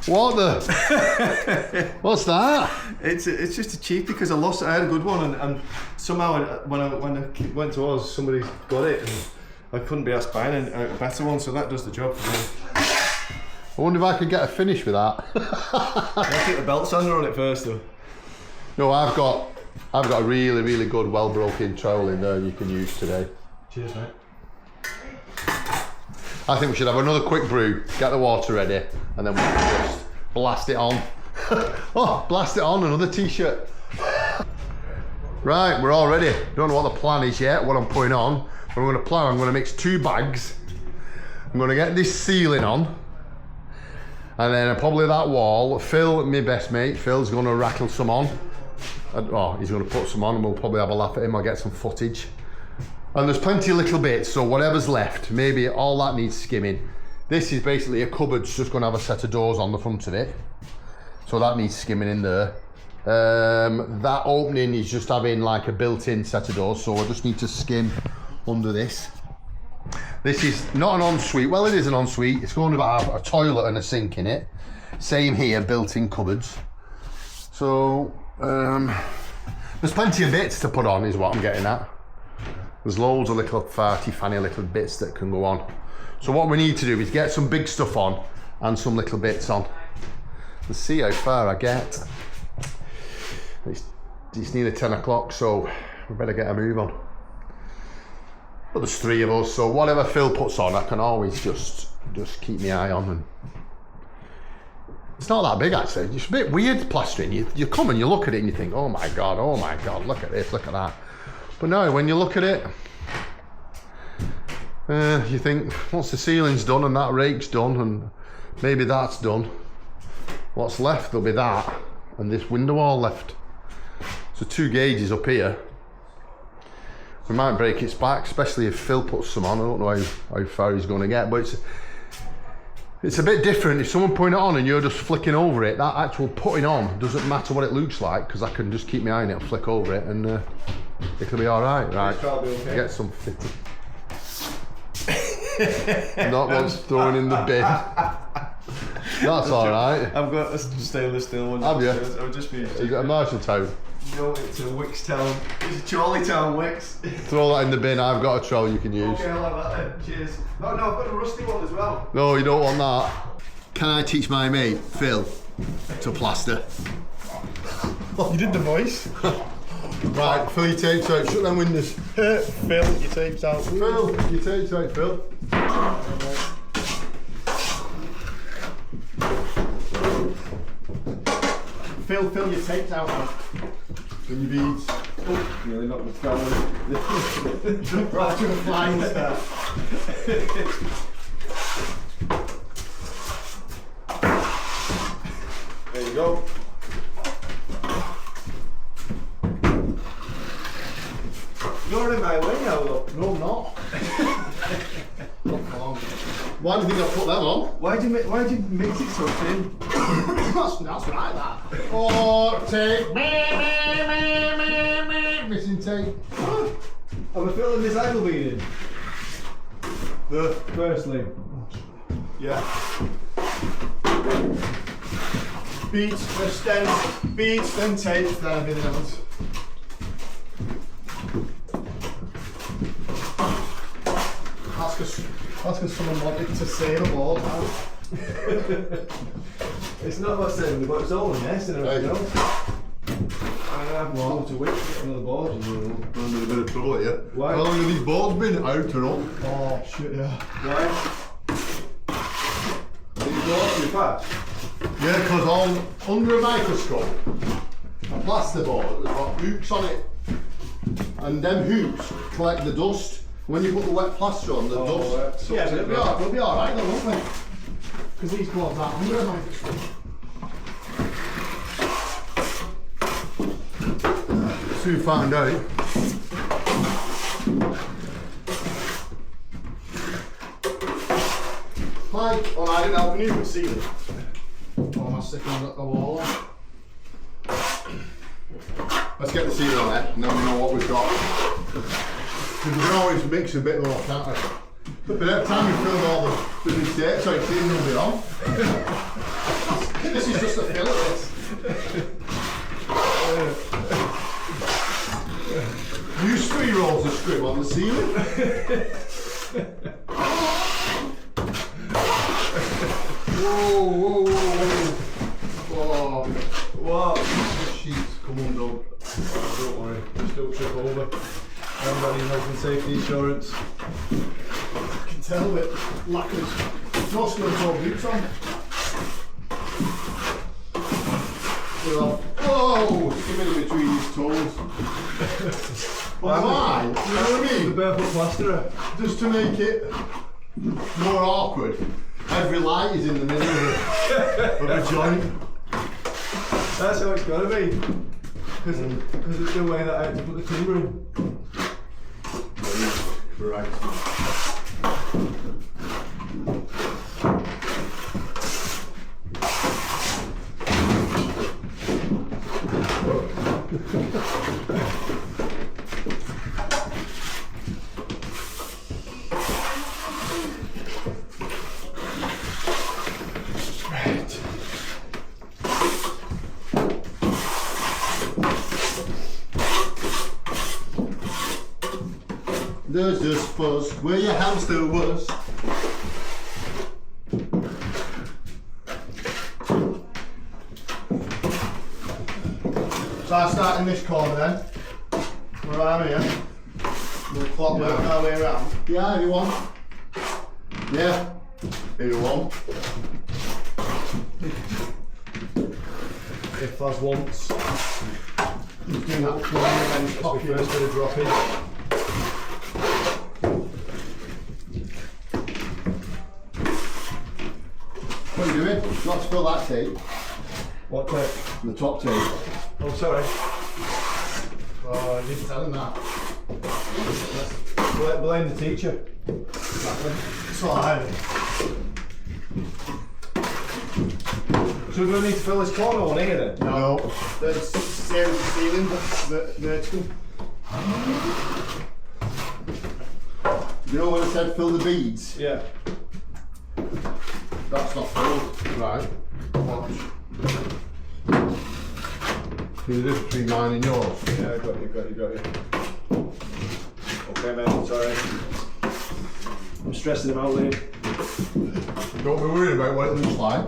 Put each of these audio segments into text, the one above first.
What the? What's that? It's just a cheapie because I lost it. I had a good one, and somehow when I went to Oz, somebody got it, and I couldn't be asked buying a better one, so that does the job for me. I wonder if I could get a finish with that. I'll keep the belt sander on it first, though. No, I've got a really, really good, well broken trowel in there you can use today. Cheers, mate. I think we should have another quick brew, get the water ready, and then we can just blast it on. Oh, blast it on, another t-shirt. Right, we're all ready. Don't know what the plan is yet, what I'm putting on. But I'm going to mix 2 bags. I'm going to get this ceiling on. And then probably that wall. Phil, my best mate, Phil's going to rattle some on. Oh, he's going to put some on and we'll probably have a laugh at him. I'll get some footage. And there's plenty of little bits, so whatever's left, maybe all that needs skimming. This is basically a cupboard, it's just going to have a set of doors on the front of it. So that needs skimming in there. That opening is just having like a built-in set of doors, so I just need to skim under this. This is not an ensuite. Well, it is an ensuite. It's going to have a toilet and a sink in it. Same here, built-in cupboards. So there's plenty of bits to put on is what I'm getting at. There's loads of little farty, fanny little bits that can go on. So what we need to do is get some big stuff on and some little bits on. Let's see how far I get. It's nearly 10 o'clock, so we better get a move on. But there's 3 of us, so whatever Phil puts on, I can always just keep my eye on. And it's not that big actually. It's a bit weird plastering. You come and you look at it and you think, oh my god, look at this, look at that. But no, when you look at it, you think, once the ceiling's done and that rake's done and maybe that's done, what's left? There'll be that and this window wall left. So 2 gauges up here. We might break its back, especially if Phil puts some on. I don't know how far he's going to get, but it's a bit different. If someone putting it on and you're just flicking over it, that actual putting on doesn't matter what it looks like, because I can just keep my eye on it and flick over it and it'll be all right. Right, okay. Get some fitting. Not once thrown in the bin. That's all right. I've got a stainless steel one. Have you? I'll just be. Is it a Marshalltown? No, it's a Wickstown. It's a Charlietown Wicks. Throw that in the bin. I've got a trowel you can use. Okay, I'll have that then. Cheers. Oh no, I've got a rusty one as well. No, you don't want that. Can I teach my mate, Phil, to plaster? You did the voice. Right, Phil, your tapes out. Shut them windows. Phil, your tapes out. Phil, your tapes out, Phil. Phil, fill your tapes out. And your beads. Oh, nearly knocked me down. Right to the flying star. There you go. You're in my way now, though. No, I'm not. Why do you think I put them on? Why'd you mix it so thin? that's right, that. Oh, tape. Missing tape. Am I filling this angle bead in? The first link. Yeah. Beads, then stems, beads, then tape, then everything else. That's because someone wanted to save a board. It's not about saving the board, it's all a mess and everything else. I'm gonna have to go to Wick to get another board. I'm in a bit of trouble here. Why? How long have these boards been out or up? Oh shit, yeah. Why? Did you go off your patch? Yeah, because under a microscope, a plaster board has got hoops on it. And them hoops collect the dust. When you put the wet plaster on, the dust. Yeah, we'll be alright though, won't we? Because these boards aren't under a microscope. Soon find out. Mike, Oh, I didn't help you with ceiling. oh, am I sticking on the wall? Let's get the ceiling on there, and then we know what we've got. Because we can always mix a bit more, can't we? But every time we fill all the mistakes, so it's even will be on. grip on the ceiling. Whoa. What? The sheets come undone. Oh, don't worry, just don't trip over. Everybody health and safety insurance. I can tell that lackers, no steel-toe boots on. Whoa! Skimming between his toes. Why? You know what I mean? The barefoot plasterer. Just to make it more awkward, every light is in the middle of a joint. That's how it's got to be. Because it's the way that I have to put the timber in. Right. There's this fuzz where your hamster was. So I start in this corner then, where I'm here. We'll clock work our way around. Yeah, everyone. Yeah, everyone. If that's once. Just doing that corner and then That's my first bit of dropping. What are you doing? Not to fill that tape. What tape? The top tape. Oh, sorry. Oh, I didn't tell him that. Blame the teacher. Exactly. That's all I had. So we're going to need to fill this corner one here then? No. There's same as the ceiling, but vertical. You know when I said fill the beads? Yeah. That's not filled. Right. Watch. See the difference between mine and yours? Yeah, I got you. Okay, man, sorry. I'm stressing him out, Liam. Don't be worried about what it looks like.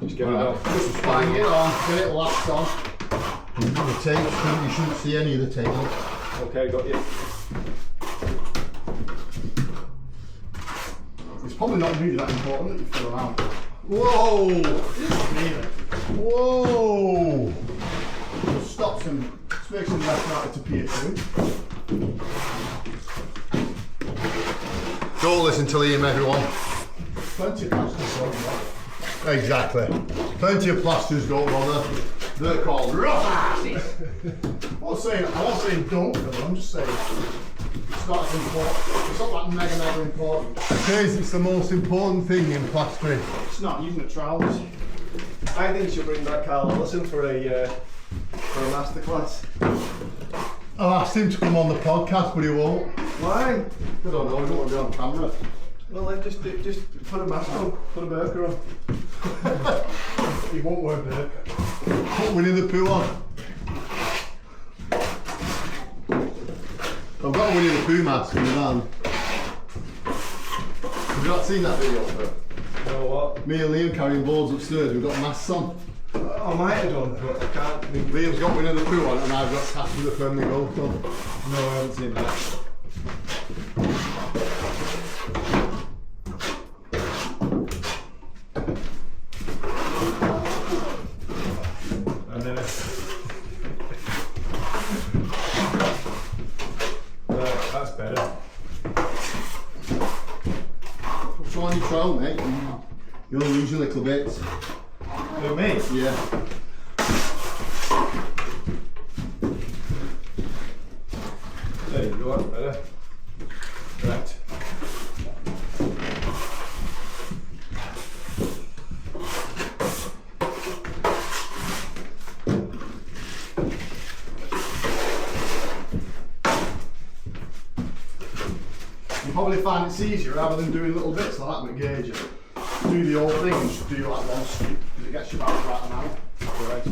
Just get it out. Just bang it on, get it latched on. The tape, you shouldn't see any of the tape. Okay, got you. It's probably not really that important that you fill them out. Whoa! Whoa! It stops them, just makes them less likely to peer through. Don't listen to Liam, everyone. Plenty of plasters don't bother. Exactly. Plenty of plasters don't bother. They're called rough asses. I'm not saying don't, I'm just saying it's not as important. It's not that mega important. Because it's the most important thing in plastering. It's not using the trowels. I think you should bring back Carl Ellison for a masterclass. I'll ask him to come on the podcast, but he won't. Why? I don't know, he don't want to be on camera. Well, then just put a mask on, put a burqa on. He won't wear burqa. Put Winnie the Pooh on. I've got a Winnie the Pooh mask in the van. Have you not seen that video of it? You know what? Me and Liam carrying boards upstairs, we've got masks on. I might have done, but I can't. Liam's got Winnie the Pooh on and I've got Cats with a Friendly Ghost on. No, I haven't seen that. And then that's better. What's on your trowel, mate? You'll lose your little bits. Who, me? Yeah. There you go, that's better. Right. You probably find it's easier rather than doing little bits like that with gauge. Do the whole thing and just do like one strip because it gets you about the right amount. Right.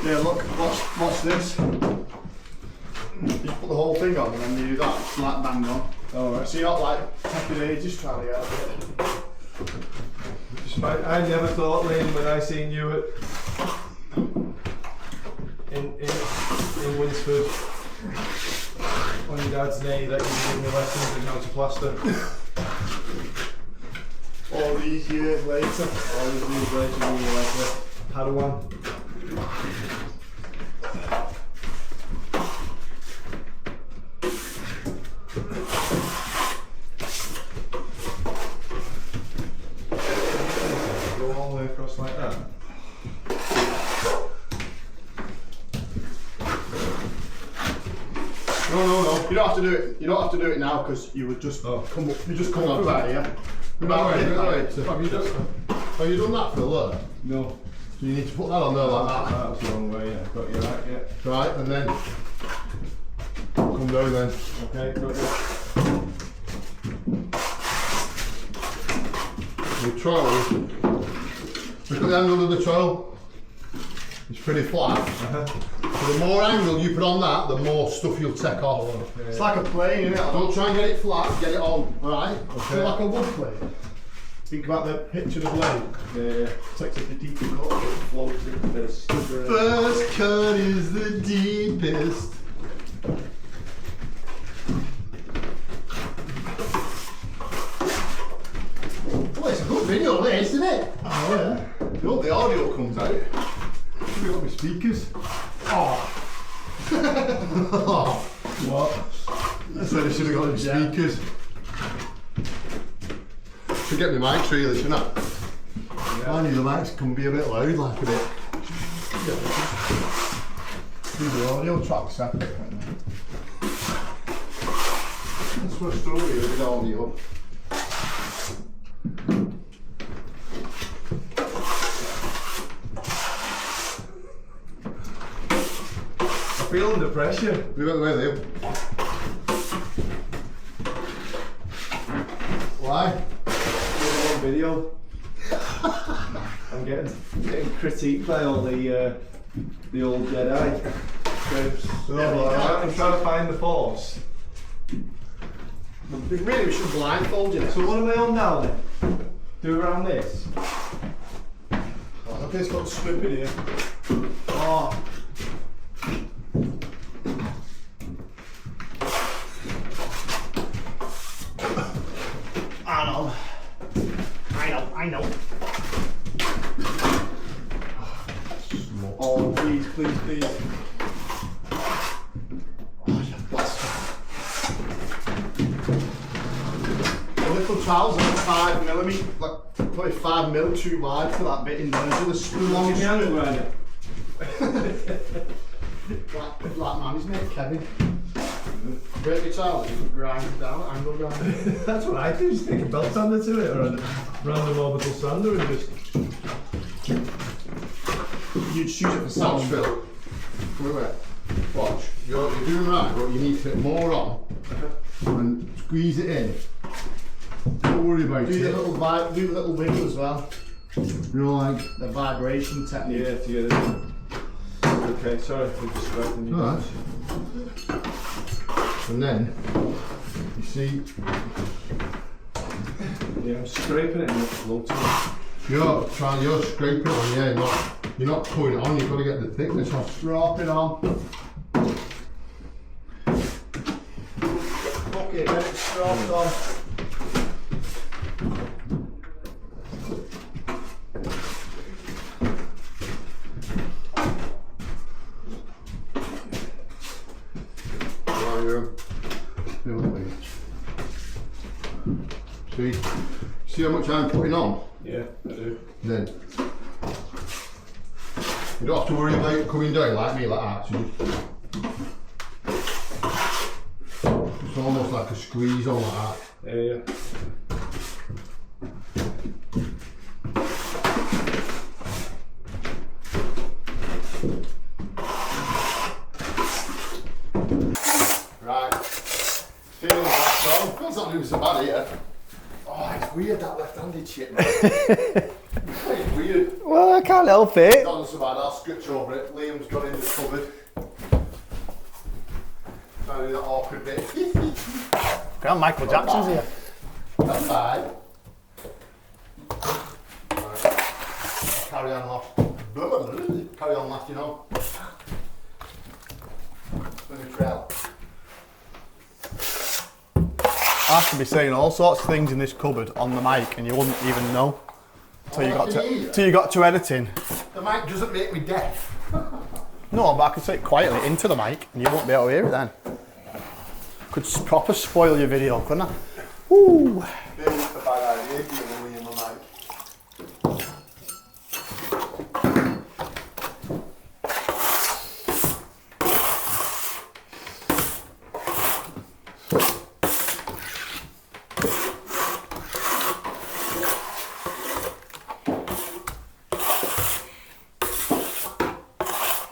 Yeah, look, watch this. You just put the whole thing on and then you do that, flat bang on. Alright. So you're not like taking ages trying to get out of it. I never thought, Liam, when I seen you at in Winsford on your dad's knee that you were giving me lessons in how to plaster. All these years later, you were like a Padawan. Go all the way across like that. No. You don't have to do it. You don't have to do it now because you would just come up. You just come up right here. Have you done that, Phil? There? No. So you need to put that on there like that. That's the wrong way. Yeah, got you right. Yeah. Right, and then come down then. Okay, got you. The trowel. Look at the angle of the trowel. It's pretty flat. So the more angle you put on that, the more stuff you'll take off. Okay. It's like a plane, isn't it? Don't try and get it flat, get it on, alright? Okay. Feel like a wood plane. Think about the pitch of the blade. Yeah. Takes it the deeper cut, it floats it. First cut is the deepest. Well, it's a good video, this, isn't it? Oh yeah. You hope the audio comes out. Should we got my speakers? Oh. What? I said I should have got the speakers. Should get my mics really, shouldn't I? Yeah. I knew the mics can be a bit loud, like a bit. Do the audio track separate. That's what I struggle with the audio. I feel under pressure. We got the way there. Why? One video. I'm getting critiqued by all the old Jedi. I'm trying to find the Force. Really, we should blindfold you. So what am I on now then? Do around this. Okay, it's got stupid here. Oh. I know. Oh, please. The little trowels are 5mm, like probably 5mm too wide for that bit in there. So the screw long Right. Like man, isn't it, Kevin? Break your trowel, you grind it down, angle grind. That's what I do, just take a belt sander to it or a random orbital sander and just... You'd shoot it for sound. Watch, Phil. Come here. Watch. You're doing right, but you need to put more on and squeeze it in. Don't worry about it. Do the little wiggle as well. You know, like The vibration technique. Yeah, to get it in. Okay, sorry for distracting you. alright. And then you see Yeah, I'm scraping it and it's floating. you're scraping it on, yeah, you're not putting it on, you've got to get the thickness on. Drop it on. Okay, get it strapped on. See how much I'm putting on? Yeah, I do. Then you don't have to worry about it coming down like me, like that. So it's almost like a squeeze on like that. Yeah. Right. Feeling that strong. Feels not doing so bad here. Oh, it's weird that left left-handed shit, man. It's weird. Well, I can't help it. Not so bad, I'll scratch over it. Liam's got in the cupboard. Trying to do that awkward bit. Grand Michael Jackson's here. That's fine. Right. Carry on loft. Carry on last, you know. With a trail. I could be saying all sorts of things in this cupboard on the mic and you wouldn't even know till you got to editing. The mic doesn't make me deaf. No, but I could say it quietly into the mic and you won't be able to hear it then. Could proper spoil your video, couldn't I? Woo! Maybe it's a bad idea if you're only in the mic.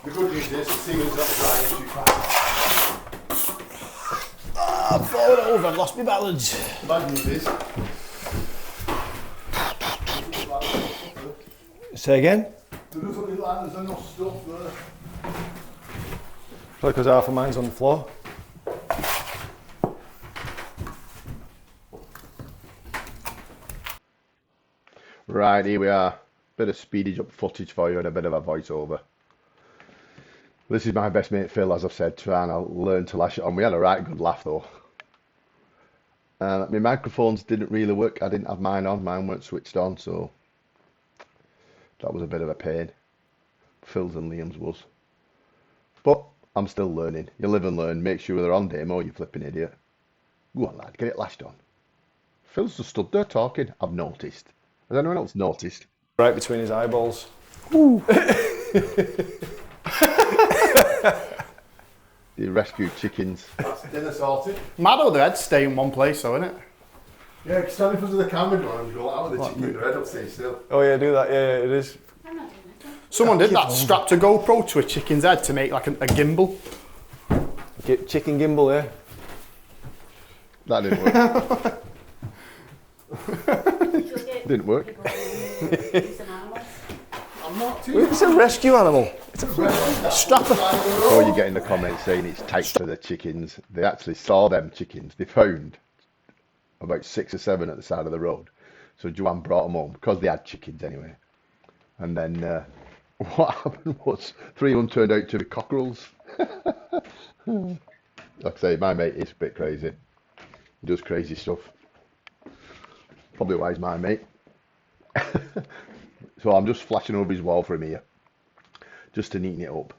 The good news is the ceiling's not drying too fast. I've fallen over, I've lost my balance. The bad news is... Say again? There doesn't look like there's enough stuff there. Probably because half of mine's on the floor. Right, here we are. Bit of speedage up footage for you and a bit of a voiceover. This is my best mate Phil, as I've said, trying to learn to lash it on. We had a right good laugh though. My microphones didn't really work. I didn't have mine on. Mine weren't switched on, so that was a bit of a pain. Phil's and Liam's was. But I'm still learning. You live and learn. Make sure they're on demo, you flipping idiot. Go on, lad, get it lashed on. Phil's just stood there talking. I've noticed. Has anyone else noticed? Right between his eyeballs. The rescued chickens. That's dinner sorted. Mad how their heads stay in one place though, isn't it? Yeah, because stand in front of the camera and go out with the chicken, their head up stay still. Oh yeah, do that. Yeah, it is. Someone did that, strapped a GoPro to a chicken's head to make like a gimbal. Chicken gimbal, yeah. That didn't work. Didn't work. I'm not too. It's a rescue animal. Strap a... Oh, you get in the comments saying it's tight for the chickens. They actually saw them chickens. They found about 6 or 7 at the side of the road. So Joanne brought them home because they had chickens anyway. And then what happened was 3 of them turned out to be cockerels. Like I say, my mate is a bit crazy. He does crazy stuff. Probably why he's my mate. So I'm just flashing over his wall for him here, just to neaten it up,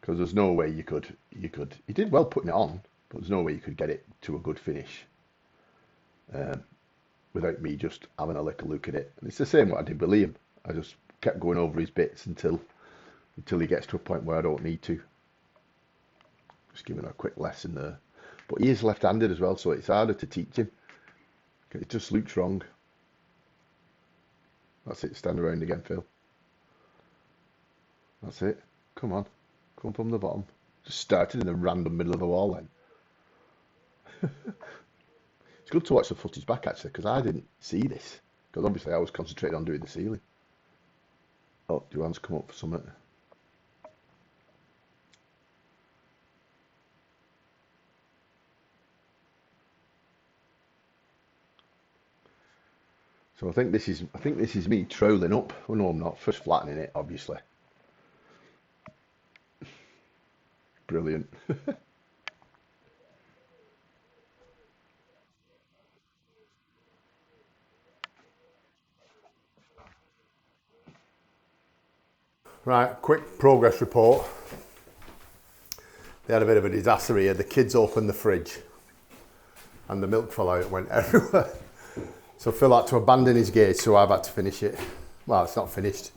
because there's no way you could. He did well putting it on, but there's no way you could get it to a good finish without me just having a little look at it. And it's the same what I did with Liam. I just kept going over his bits until he gets to a point where I don't need to. Just giving him a quick lesson there. But he is left-handed as well, so it's harder to teach him. It just looks wrong. That's it, stand around again, Phil. That's it. Come on. Come from the bottom. Just started in the random middle of the wall then. It's good to watch the footage back actually, because I didn't see this. Because obviously I was concentrating on doing the ceiling. Oh, Joanne's come up for something. So I think this is me trolling up. Oh no, I'm not. First flattening it, obviously. Brilliant. Right, quick progress report. They had a bit of a disaster here. The kids opened the fridge and the milk fell out, went everywhere. So Phil had to abandon his gauge, so I've had to finish it. Well, it's not finished.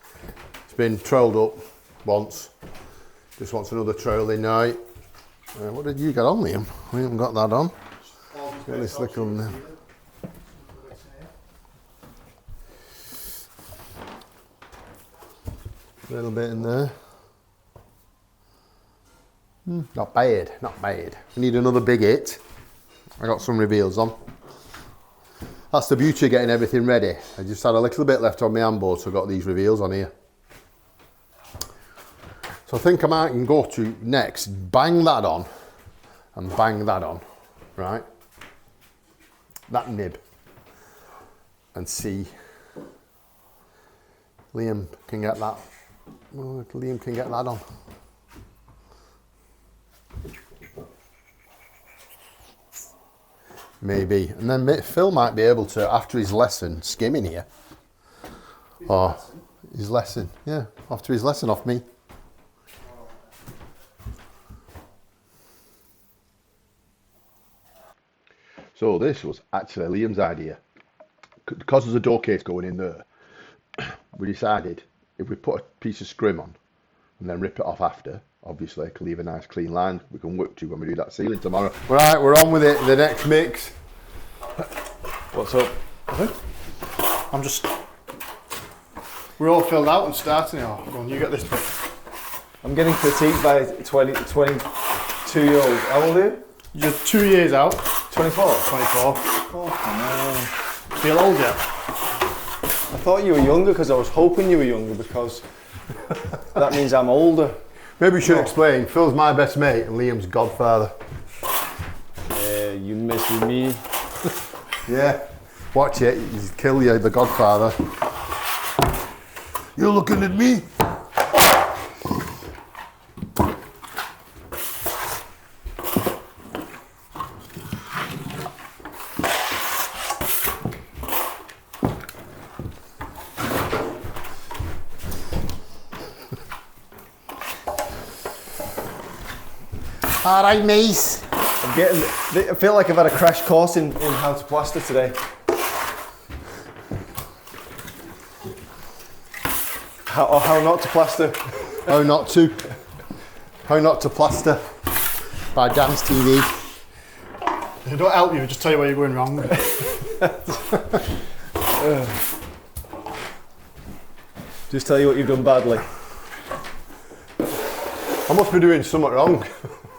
It's been trolled up once. Just wants another trolling now. What did you get on, Liam? We haven't got that on. Got this little... little bit in there. Not bad, not bad. We need another big hit. I got some reveals on. That's the beauty of getting everything ready. I just had a little bit left on my handboard, so I've got these reveals on here. So I think I might can go to next, bang that on, and bang that on, right? That nib. And see, Liam can get that. Oh, Liam can get that on. Maybe, and then Phil might be able to, after his lesson, skim in here. Or his lesson, yeah, after his lesson off me. So this was actually Liam's idea. Because there's a door case going in there, we decided if we put a piece of scrim on and then rip it off after, obviously, can leave a nice clean line we can work to when we do that ceiling tomorrow. Right, we're on with it, the next mix. What's up? I'm just... We're all filled out and starting it. Oh, go on, you get this bit. I'm getting critiqued by 22-year-olds. How old are you? You're 2 years out. 24? 24. Oh, no. Feel old yet? I thought you were younger because I was hoping you were younger because that means I'm older. Maybe we should explain. Phil's my best mate and Liam's godfather. You mess with me. Yeah. Watch it, he's kill you, the godfather. You're looking at me. All right, mates. I feel like I've had a crash course in how to plaster today. How not to plaster. How not to. How not to plaster. By DamsTV. They don't help you, just tell you where you're going wrong. Just tell you what you've done badly. I must be doing something wrong.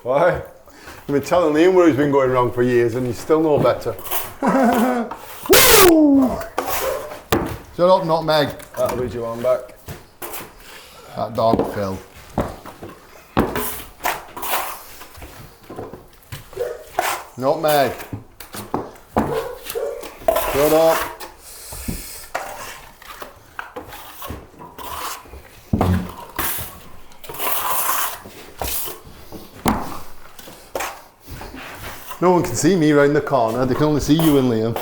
Why? I've been telling Liam where he's been going wrong for years and he's still no better. Woo! Shut up, nutmeg. That'll be your arm back. That dog, Phil. Nutmeg. Shut up. No one can see me round the corner, they can only see you and Liam.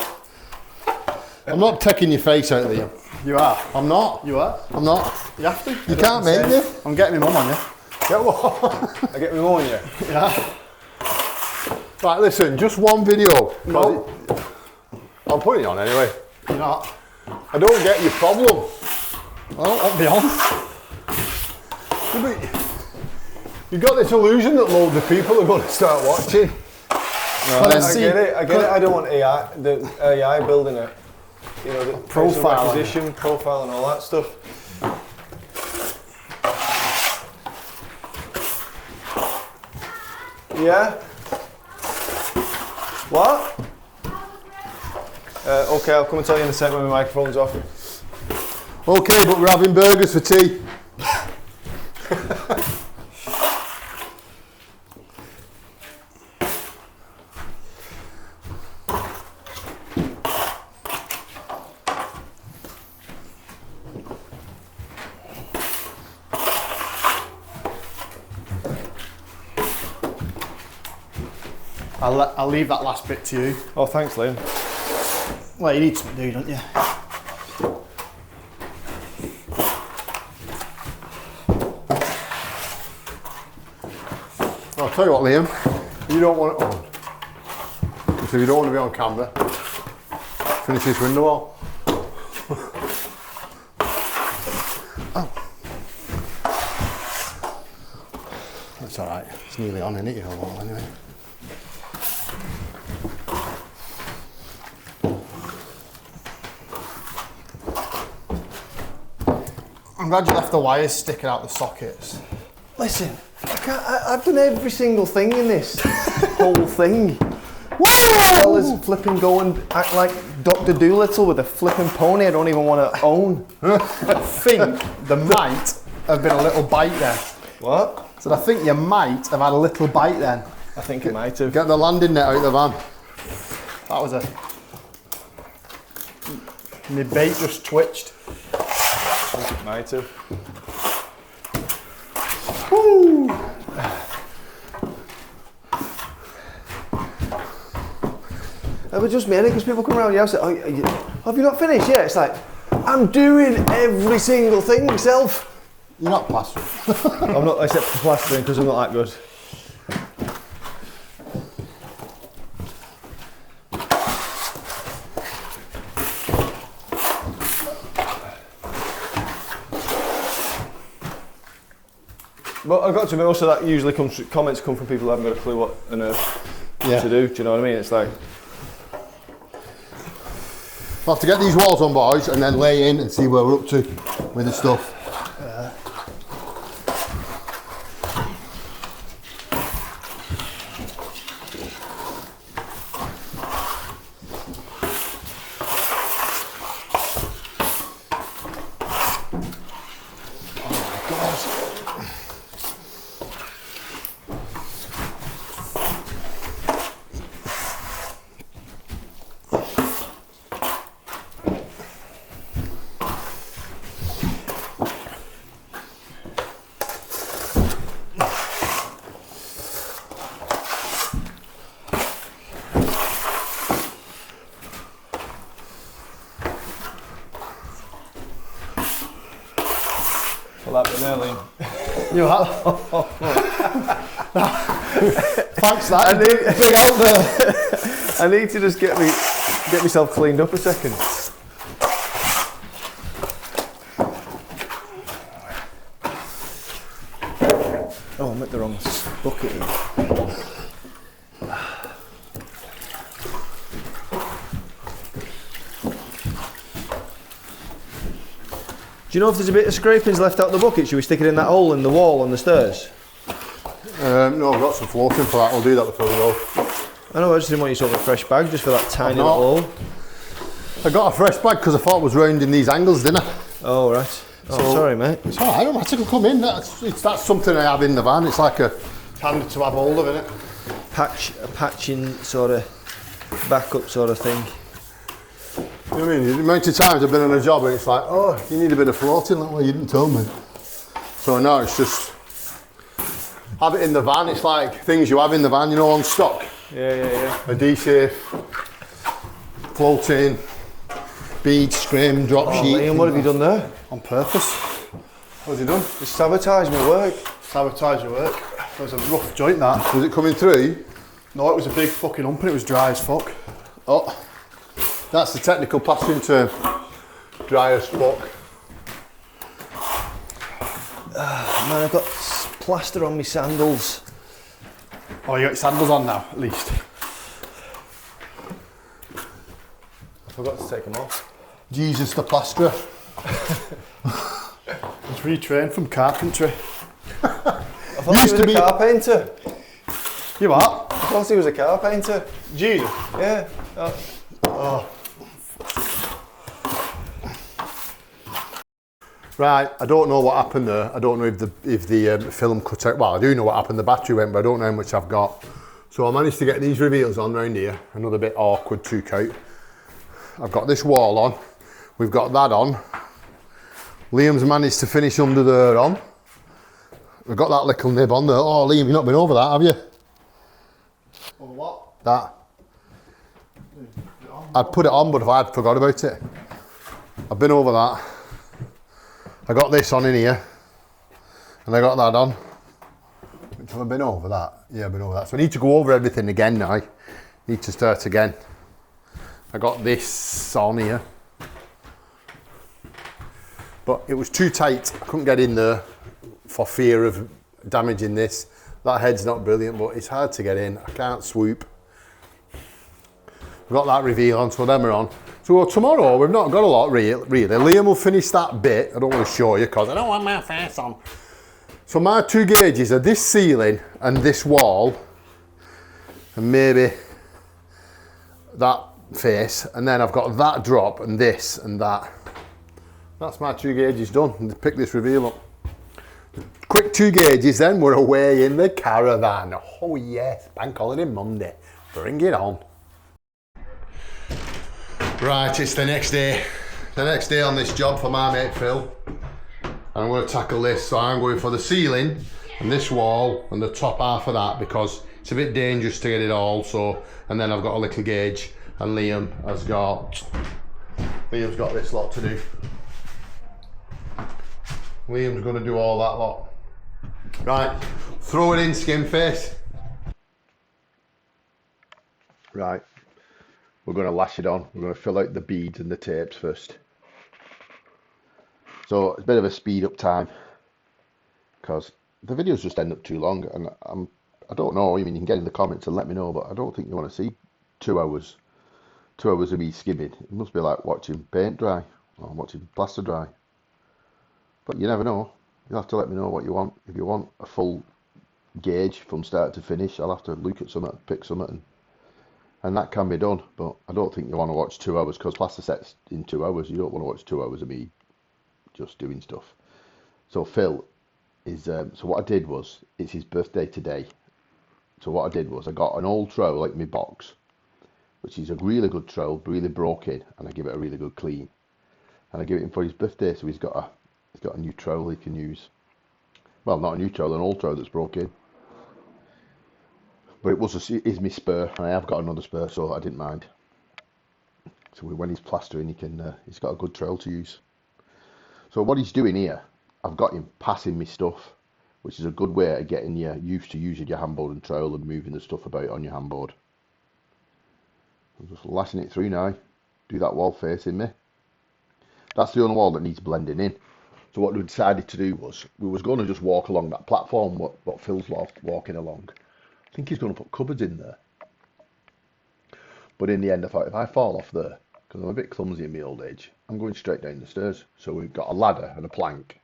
I'm not taking your face out, Liam. You are. I'm not. You are. I'm not. You have to. You can't make me. I'm getting my mum on you. Get what? I get me more on you. Yeah. Right, listen, just one video. No. I'm putting it on anyway. You're not. I don't get your problem. Well, I'll be on. You've got this illusion that loads of people are going to start watching. No, I get it. I don't want the AI building it. You know, the profile, acquisition, profile, and all that stuff. Yeah. What? Okay, I'll come and tell you in a sec when my microphone's off. Okay, but we're having burgers for tea. I'll leave that last bit to you. Oh, thanks, Liam. Well, you need something to do, don't you? I'll tell you what, Liam, you don't want it on. So you don't want to be on camera. Finish this window off. Oh. That's alright, it's nearly on, isn't it? You know, well, anyway. I'm glad you left the wires sticking out the sockets. Listen, I've done every single thing in this whole thing. Fellas flipping go and act like Dr. Doolittle with a flipping pony I don't even want to own. I think there might have been a little bite there. What? So I think you might have had a little bite then. I think it might have. Get the landing net out of the van. That was a... My bait just twitched. I think it might have. Woo! It was just me, because people come around your house and say, have you not finished yet? It's like, I'm doing every single thing myself. You're not plastering. I'm not, except for plastering, because I'm not that good. But I've got to admit, also that usually comments come from people who haven't got a clue what on earth to do. Do you know what I mean? It's like, We'll have to get these walls on, boys, and then lay in and see where we're up to with the stuff. that bit there, Liam. You have. Thanks, that. Big out there. I need to just get myself cleaned up a second. Oh, I'm at the wrong bucket here. Do you know if there's a bit of scrapings left out the bucket? Should we stick it in that hole in the wall on the stairs? No, I've got some floating for that. We'll do that before we go. I know, I just didn't want you to have a fresh bag just for that tiny little hole. I got a fresh bag because I thought it was round in these angles, didn't I? Oh, right. Oh, so, sorry, mate. It's alright, I don't matter, it'll come in. That's something I have in the van. It's like a handy to have hold of, isn't it? A patching sort of backup sort of thing. You know what I mean? The amount of times I've been on a job and it's like, oh, you need a bit of floating. Like, well, you didn't tell me. So no, it's just have it in the van. It's like things you have in the van, you know, on stock. Yeah. Adhesive, floating, bead, scrim, drop sheet. Liam, what have you done there? On purpose. What's he done? Just sabotage my work. Sabotage your work. It was a rough joint, that. Was it coming through? No, it was a big fucking hump and it was dry as fuck. Oh, that's the technical plastering term. Dry as fuck. Man, I've got plaster on my sandals. Oh, you got your sandals on now, at least. I forgot to take them off. Jesus the plasterer. He's retrained from carpentry. I thought he was a carpenter. You what? I thought he was a carpenter. Jesus. Yeah. Oh. Right, I don't know what happened there. I don't know if the film cut out. Well, I do know what happened. The battery went, but I don't know how much I've got. So I managed to get these reveals on round here. Another bit awkward to coat. I've got this wall on. We've got that on. Liam's managed to finish under there on. We've got that little nib on there. Oh, Liam, you've not been over that, have you? Over what? That. I'd put it on, but I forgot about it. I've been over that. I got this on in here, and I got that on. Which have I been over that? Yeah, I've been over that. So I need to go over everything again now. Need to start again. I got this on here, but it was too tight. I couldn't get in there for fear of damaging this. That head's not brilliant, but it's hard to get in. I can't swoop. We've got that reveal on, so them are on. So tomorrow, we've not got a lot really. Liam will finish that bit. I don't want to show you because I don't want my face on. So my two gauges are this ceiling and this wall, and maybe that face, and then I've got that drop and this and that. That's my 2 gauges done. Pick this reveal up. Quick 2 gauges, then we're away in the caravan. Oh yes, bank holiday Monday. Bring it on. Right, it's the next day. The next day on this job for my mate Phil. And I'm going to tackle this. So I'm going for the ceiling and this wall and the top half of that because it's a bit dangerous to get it all. So, and then I've got a little gauge, and Liam's got this lot to do. Liam's going to do all that lot. Right, throw it in, skin face. Right, we're going to lash it on. We're going to fill out the beads and the tapes first. So it's a bit of a speed up time because the videos just end up too long, and I don't know. I mean, you can get in the comments and let me know, but I don't think you want to see 2 hours. 2 hours of me skimming. It must be like watching paint dry or watching plaster dry. But you never know. You'll have to let me know what you want. If you want a full gauge from start to finish, I'll have to look at something, pick something, and that can be done. But I don't think you want to watch 2 hours because plaster sets in 2 hours. You don't want to watch 2 hours of me just doing stuff. So Phil is, so what I did was, it's his birthday today. So what I did was I got an old trowel like my box, which is a really good trowel, really broken, and I give it a really good clean. And I give it him for his birthday, so he's got a new trowel he can use. Well, not a new trowel, an old trowel that's broken. But it is my spur, and I have got another spur, so I didn't mind. So when he's plastering, he's got a good trowel to use. So what he's doing here, I've got him passing me stuff, which is a good way of getting you used to using your handboard and trowel and moving the stuff about on your handboard. I'm just lashing it through now. Do that wall facing me. That's the only wall that needs blending in. So what we decided to do was, we was going to just walk along that platform, what Phil's walking along. I think he's going to put cupboards in there. But in the end I thought, if I fall off there, because I'm a bit clumsy in my old age, I'm going straight down the stairs. So we've got a ladder and a plank,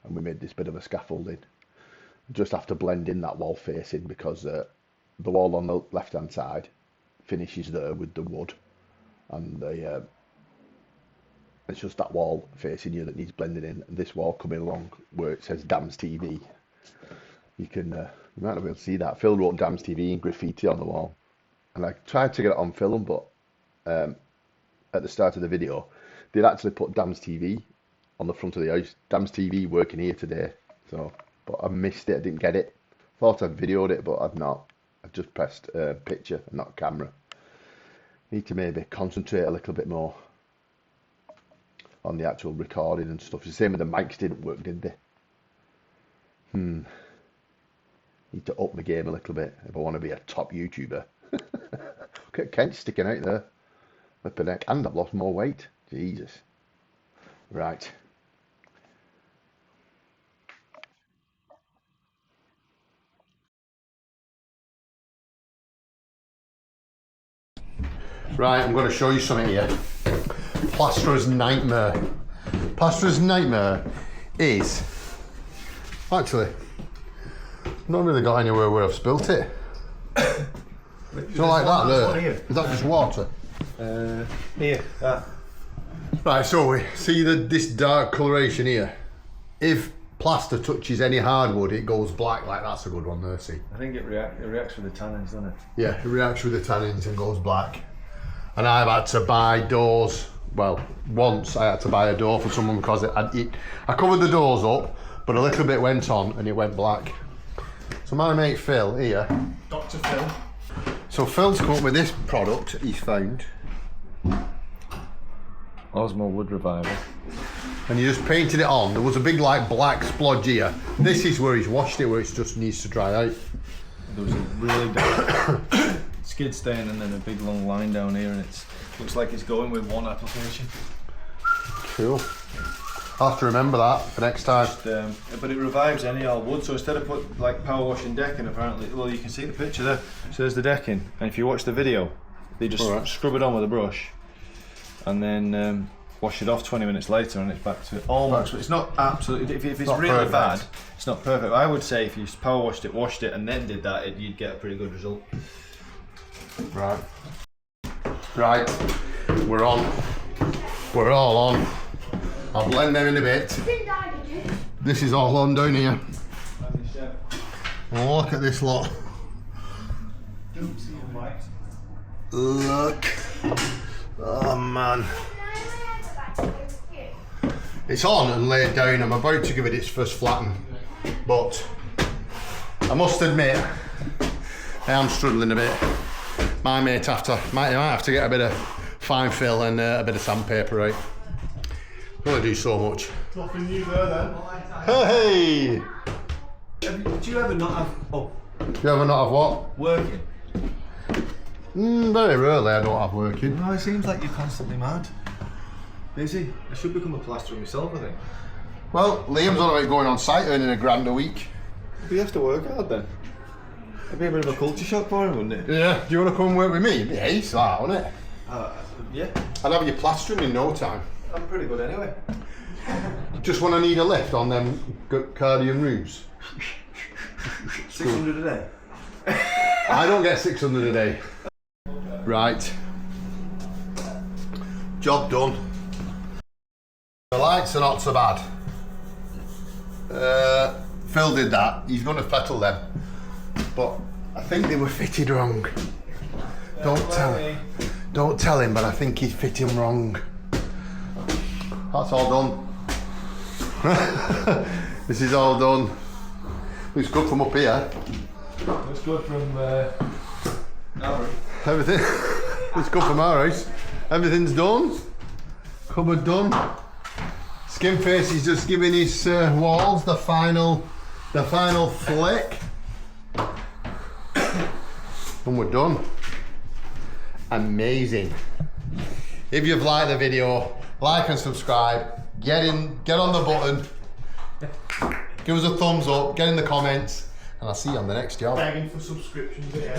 and we made this bit of a scaffolding. Just have to blend in that wall facing, because the wall on the left hand side finishes there with the wood, and it's just that wall facing you that needs blending in, and this wall coming along where it says DamsTV. You can you might not be able to see that. Phil wrote DamsTV in graffiti on the wall, and I tried to get it on film, but at the start of the video they'd actually put DamsTV on the front of the house. DamsTV working here today. So, but I missed it. I didn't get it. Thought I'd videoed it, but I've not. I've just pressed picture and not camera. Need to maybe concentrate a little bit more on the actual recording and stuff. It's the same with the mics, didn't work, did they? Need to up the game a little bit if I want to be a top YouTuber. Look at Kent sticking out there. Flipping heck. And I've lost more weight. Jesus. Right. Right, I'm going to show you something here. Plasterer's nightmare. Plasterer's nightmare is, actually, I've not really got anywhere where I've spilt it. It's not like that there. Is that just water? Here. Right, so we see this dark coloration here. If plaster touches any hardwood, it goes black. Like that's a good one there, see? I think it reacts with the tannins, doesn't it? Yeah, it reacts with the tannins and goes black. And I've had to buy doors. Well, once I had to buy a door for someone because I covered the doors up, but a little bit went on and it went black. So my mate Phil here, Dr. Phil. So Phil's come up with this product he's found. Osmo Wood Revival. And you just painted it on. There was a big like black splodge here. This is where he's washed it, where it just needs to dry out. There was a really dark skid stain and then a big long line down here, and it looks like it's going with one application. Cool. I'll have to remember that for next time. But it revives any old wood, so instead of put like power washing decking, apparently, well, you can see the picture there. So there's the decking, and if you watch the video, they just scrub it on with a brush and then wash it off 20 minutes later, and it's back to almost. It's not absolutely. If it's really perfect. Bad, it's not perfect. I would say if you power washed it, and then did that, you'd get a pretty good result. Right. Right, we're on. We're all on. I'll blend them in a bit. This is all on down here. Oh, look at this lot. Look. Oh man. It's on and laid down. I'm about to give it its first flatten. But I must admit, I am struggling a bit. My mate might have to get a bit of fine fill and a bit of sandpaper out. I'm only do so much. Nothing new there then. Hey! Do you ever not have You ever not have what? working? Very rarely I don't have working. No, it seems like you're constantly mad. Busy. I should become a plasterer myself, I think. Well, Liam's on about going on site earning £1,000 a week. But you have to work hard then. It'd be a bit of a culture shock for him, wouldn't it? Yeah, do you want to come and work with me? It'd be ace that, wouldn't it? Yeah. I'd have you plastering in no time. I'm pretty good anyway. Just when I need a lift on them cardigan roofs. 600 a day. I don't get 600 a day. Right. Job done. The lights are not so bad. Phil did that. He's going to fettle them. But I think they were fitted wrong. Don't tell him, but I think he's fitting wrong. That's all done. This is all done. Looks good from up here. Looks good from Everything. Looks good from our house. Everything's done. Cupboard done. Skin face is just giving his walls the final flick. And we're done. Amazing. If you've liked the video, like and subscribe. Get on the button. Give us a thumbs up. Get in the comments. And I'll see you on the next job. Begging for subscriptions, yeah.